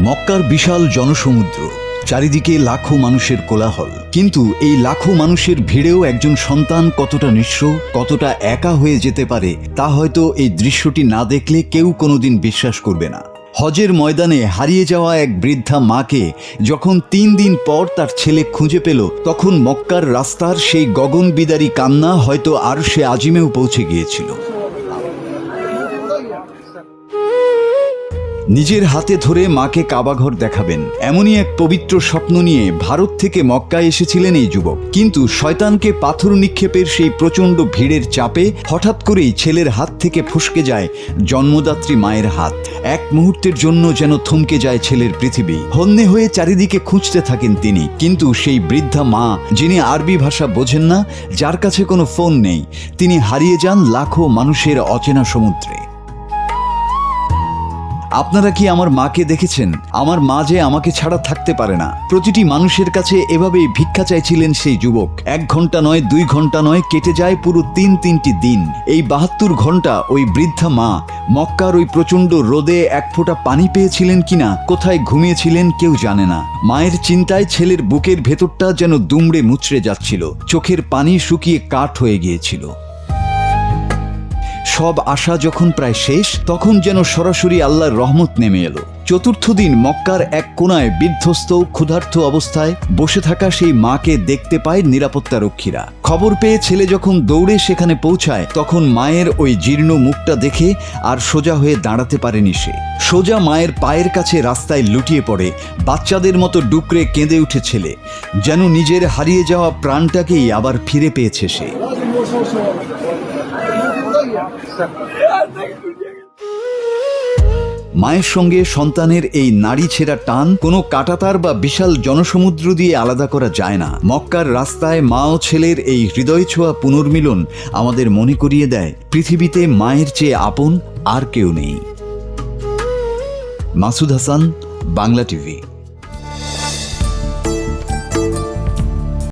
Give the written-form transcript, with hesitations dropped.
মক্কার বিশাল জনসমুদ্র, চারিদিকে লাখো মানুষের কোলাহল, কিন্তু এই লাখো মানুষের ভিড়েও একজন সন্তান কতটা নিঃস্ব, কতটা একা হয়ে যেতে পারে তা হয়তো এই দৃশ্যটি না দেখলে কেউ কোনোদিন বিশ্বাস করবে না। হজের ময়দানে হারিয়ে যাওয়া এক বৃদ্ধা মাকে যখন 3 দিন পর তার ছেলে খুঁজে পেল, তখন মক্কার রাস্তার সেই গগনবিদারী কান্না হয়তো আরশে আজিমেও পৌঁছে গিয়েছিল। নিজের হাতে ধরে মাকে কাবাঘর দেখাবেন, এমনই এক পবিত্র স্বপ্ন নিয়ে ভারত থেকে মক্কায় এসেছিলেন এই যুবক। কিন্তু শয়তানকে পাথর নিক্ষেপের সেই প্রচণ্ড ভিড়ের চাপে হঠাৎ করেই ছেলের হাত থেকে ফসকে যায় জন্মদাত্রী মায়ের হাত। এক মুহূর্তের জন্য যেন থমকে যায় ছেলের পৃথিবী। হন্যে হয়ে চারিদিকে খুঁজতে থাকেন তিনি, কিন্তু সেই বৃদ্ধা মা, যিনি আরবি ভাষা বোঝেন না, যার কাছে কোনো ফোন নেই, তিনি হারিয়ে যান লাখো মানুষের অচেনা সমুদ্রে। আপনারা কি আমার মাকে দেখেছেন? আমার মা যে আমাকে ছাড়া থাকতে পারে না। প্রতিটি মানুষের কাছে এভাবেই ভিক্ষা চাইছিলেন সেই যুবক। 1 ঘন্টা নয়, 2 ঘন্টা নয়, কেটে যায় পুরো 3টি দিন। এই 72 ঘন্টা ওই বৃদ্ধা মা মক্কার ওই প্রচণ্ড রোদে এক ফোঁটা পানি পেয়েছিলেন কিনা, কোথায় ঘুমিয়েছিলেন কেউ জানে না। মায়ের চিন্তায় ছেলের বুকের ভেতরটা যেন দুমড়ে মুচড়ে যাচ্ছিল, চোখের পানি শুকিয়ে কাঠ হয়ে গিয়েছিল। সব আশা যখন প্রায় শেষ, তখন যেন সরাসরি আল্লাহর রহমত নেমে এলো। 4র্থ দিন মক্কার এক কোনায় বিধ্বস্ত ক্ষুধার্ত অবস্থায় বসে থাকা সেই মাকে দেখতে পায় নিরাপত্তা রক্ষীরা। খবর পেয়ে ছেলে যখন দৌড়ে সেখানে পৌঁছায়, তখন মায়ের ওই জীর্ণ মুখটা দেখে আর সোজা হয়ে দাঁড়াতে পারেনি সে। সোজা মায়ের পায়ের কাছে রাস্তায় লুটিয়ে পড়ে বাচ্চাদের মতো ডুকরে কেঁদে উঠে ছেলে, যেন নিজের হারিয়ে যাওয়া প্রাণটাকেই আবার ফিরে পেয়েছে সে। মায়ের সঙ্গে সন্তানের এই নাড়ি ছেঁড়া টান কোনো কাঁটাতার বা বিশাল জনসমুদ্র দিয়ে আলাদা করা যায় না। মক্কার রাস্তায় মা ও ছেলের এই হৃদয় ছোঁয়া পুনর্মিলন আমাদের মনে করিয়ে দেয়, পৃথিবীতে মায়ের চেয়ে আপন আর কেউ নেই। মাসুদ হাসান, বাংলা টিভি।